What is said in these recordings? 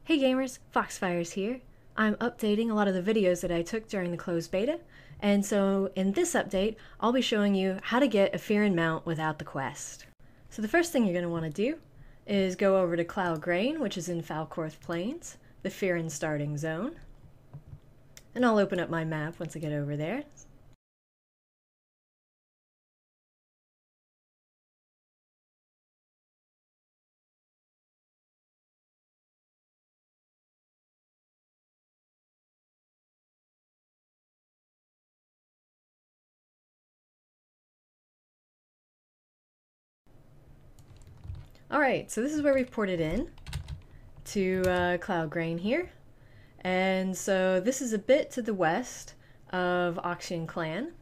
Hey gamers, FoxFires here. I'm updating a lot of the videos that I took during the closed beta, and so in this update, I'll be showing you how to get a Firran mount without the quest. So the first thing you're going to want to do is go over to Cloud Grain, which is in Falcorth Plains, the Firran starting zone. And I'll open up my map once I get over there. Alright, so this is where we've ported in to Cloud Grain here. And so this is a bit to the west of Oxian Clan,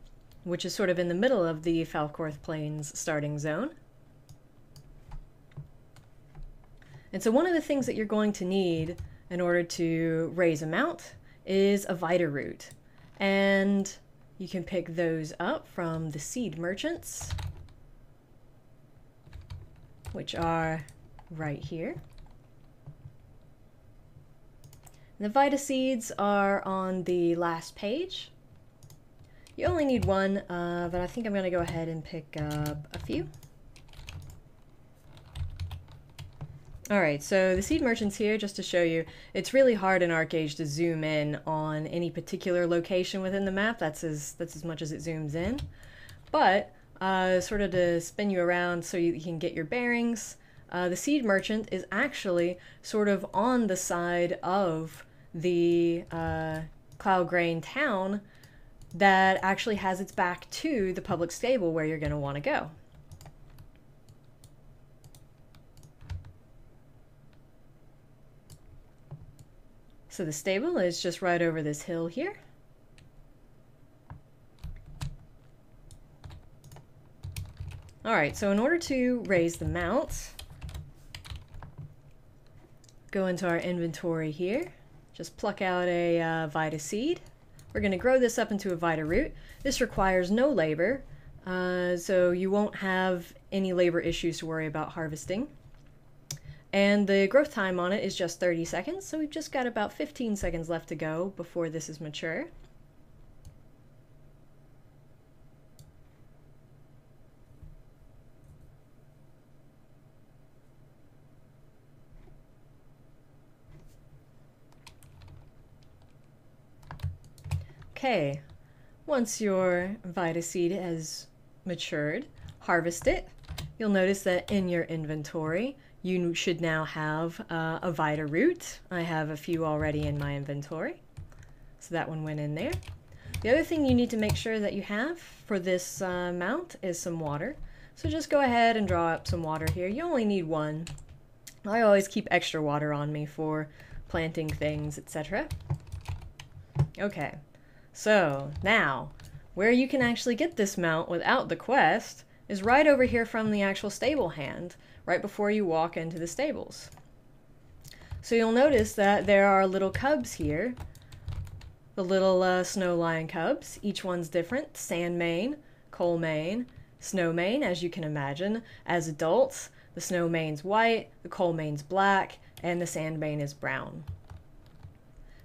which is sort of in the middle of the Falcorth Plains starting zone. And so one of the things that you're going to need in order to raise a mount is a Vita root. And you can pick those up from the seed merchants, which are right here. The Vita seeds are on the last page. You only need one, but I think I'm going to go ahead and pick up a few. Alright, so the seed merchants here, just to show you, it's really hard in ArcheAge to zoom in on any particular location within the map. That's as much as it zooms in. But sort of to spin you around so you can get your bearings, the seed merchant is actually sort of on the side of the Cloud Grain town that actually has its back to the public stable where you're going to want to go. So the stable is just right over this hill here. Alright, so in order to raise the mount, go into our inventory here, just pluck out a Vita seed. We're going to grow this up into a Vita root. This requires no labor, so you won't have any labor issues to worry about harvesting. And the growth time on it is just 30 seconds, so we've just got about 15 seconds left to go before this is mature. Okay, once your Vita seed has matured, harvest it. You'll notice that in your inventory, you should now have a Vita root. I have a few already in my inventory, so that one went in there. The other thing you need to make sure that you have for this mount is some water. So just go ahead and draw up some water here. You only need one. I always keep extra water on me for planting things, etc. Okay. So, now, where you can actually get this mount without the quest is right over here from the actual stable hand, right before you walk into the stables. So you'll notice that there are little cubs here, the little Snowlion cubs. Each one's different: sand mane, coal mane, snow mane, as you can imagine. As adults, the snow mane's white, the coal mane's black, and the sand mane is brown.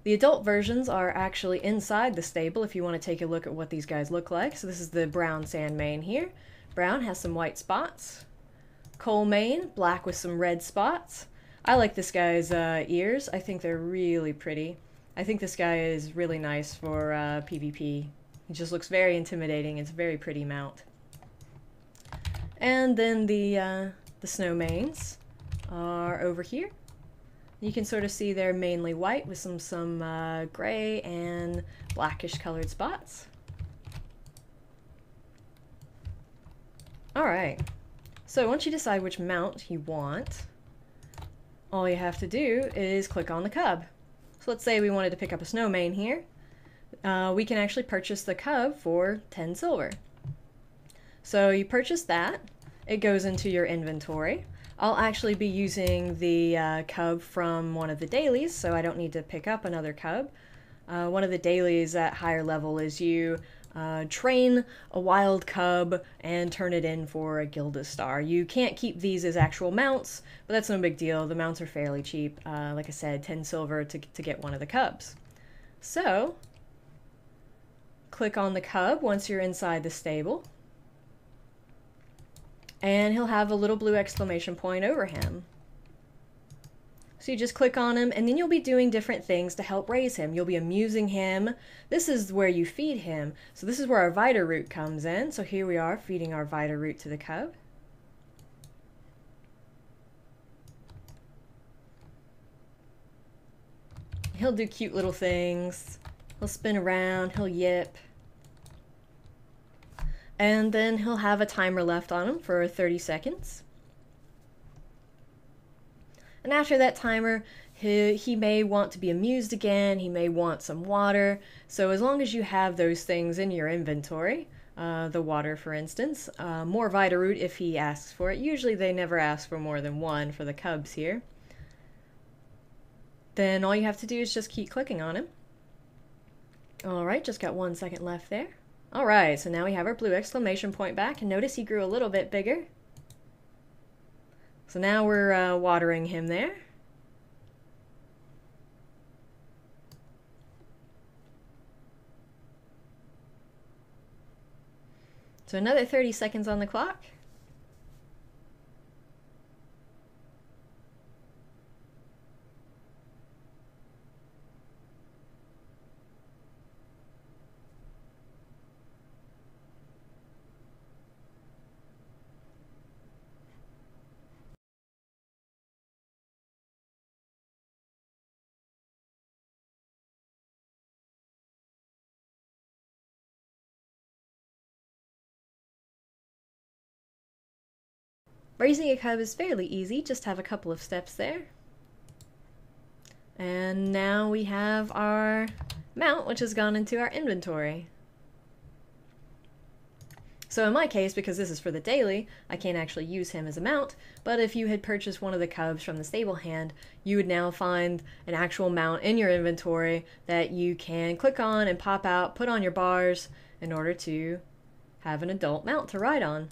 The adult versions are actually inside the stable if you want to take a look at what these guys look like. So this is the brown sand mane here. Brown has some white spots. Coal mane, black with some red spots. I like this guy's ears. I think they're really pretty. I think this guy is really nice for PvP. He just looks very intimidating. It's a very pretty mount. And then the snow manes are over here. You can sort of see they're mainly white with some gray and blackish colored spots. Alright, so once you decide which mount you want, all you have to do is click on the cub. So let's say we wanted to pick up a snow mane here. We can actually purchase the cub for 10 silver. So you purchase that, it goes into your inventory. I'll actually be using the cub from one of the dailies, so I don't need to pick up another cub. One of the dailies at higher level is you train a wild cub and turn it in for a Gilda star. You can't keep these as actual mounts, but that's no big deal. The mounts are fairly cheap. Like I said, 10 silver to get one of the cubs. So, click on the cub once you're inside the stable, and he'll have a little blue exclamation point over him. So you just click on him, and then you'll be doing different things to help raise him. You'll be amusing him. This is where you feed him. So this is where our Vita Root comes in. So here we are feeding our Vita Root to the cub. He'll do cute little things. He'll spin around, he'll yip. And then he'll have a timer left on him for 30 seconds. And after that timer, he may want to be amused again, he may want some water. So as long as you have those things in your inventory, the water for instance, more Vita Root if he asks for it. Usually they never ask for more than one for the cubs here. Then all you have to do is just keep clicking on him. Alright, just got 1 second left there. Alright, so now we have our blue exclamation point back, and notice he grew a little bit bigger. So now we're watering him there. So another 30 seconds on the clock. Raising a cub is fairly easy, just have a couple of steps there. And now we have our mount, which has gone into our inventory. So in my case, because this is for the daily, I can't actually use him as a mount, but if you had purchased one of the cubs from the stable hand, you would now find an actual mount in your inventory that you can click on and pop out, put on your bars in order to have an adult mount to ride on.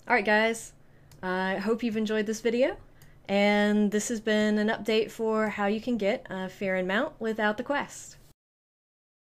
Alright guys, I hope you've enjoyed this video, and this has been an update for how you can get a Firran mount without the quest.